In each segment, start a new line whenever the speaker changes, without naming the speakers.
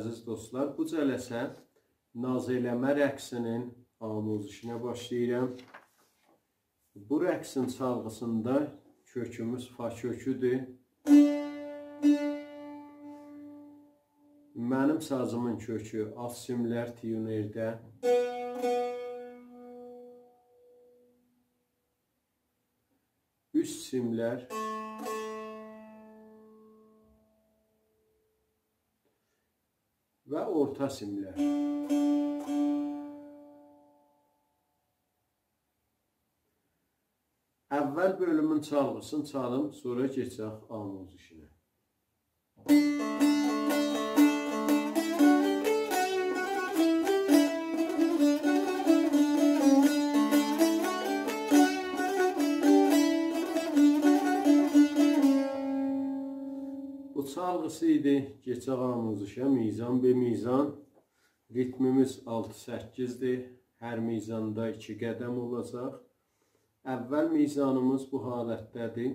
əziz dostlar. Bu cələsə naz eləmə rəqsinin amuzişinə başlayıram. Bu rəqsin çalğısında kökümüz fa köküdür. Mənim sazımın kökü alt simlər tiyunerdə. Üst simlər. Və orta simlər. Əvvəl bölümün çalğısını çalım, sonra keçək amuz işinə. Bu çalğısı idi, keçək amuzişə, mizan be mizan. Ritmimiz 6-8-dir, hər mizanda 2 qədəm olacaq. Əvvəl mizanımız bu halətdədir.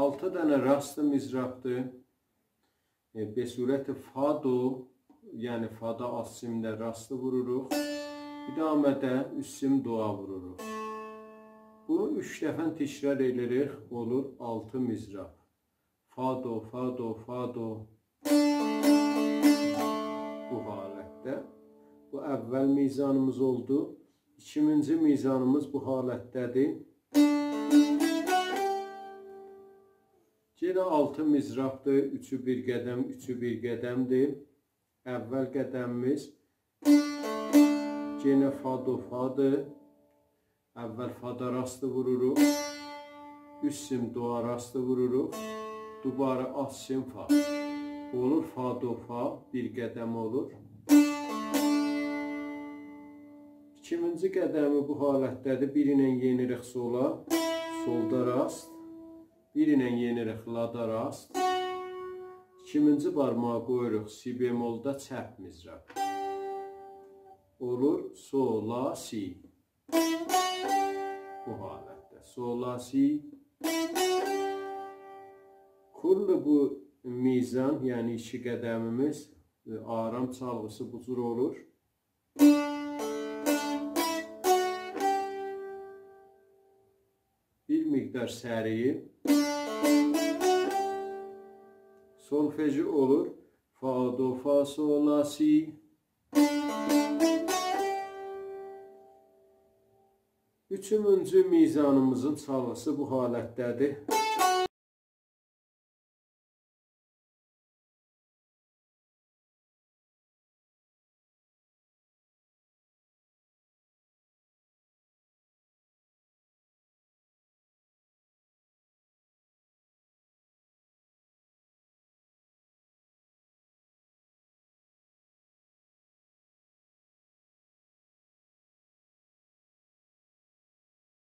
6 dənə rastı mizrabdır. Besurəti fa do, yəni fada alt simdə rastı vururuq. İdamədə üst sim doa vururuq. Bunu 3 dəfə təkrar edirik, olur 6 mizrab. Fa do, fa do, fa do. Bu halətdə. Bu əvvəl mizanımız oldu. İkinci mizanımız bu halətdədir. Yenə 6 mizrabdır. 3'ü bir qədəm, 3'ü bir qədəmdir. Əvvəl qədəmimiz yenə fa do, fa'dır. Əvvəl fada rastı vururuq. Üst sim doa rastı vururuq. Dubara alt sim fa. Olur fa do fa. Bir qədəm olur. İkinci qədəmi bu halətdədir. Bir ilə yenirik sola. Solda rast. Bir ilə yenirik lada rast. İkinci barmağı qoyuruq si bemolda çəp mizrab. Olur sol la si. Bu halətdə. Sol la si. Kullu bu mizan, yəni 2 qədəmimiz, aram çalğısı bu cür olur. Bir miqdar səriyi. Solfeji olur. Fa do fa sol la si. Üçüncü mizanımızın çalğısı bu halətdədir.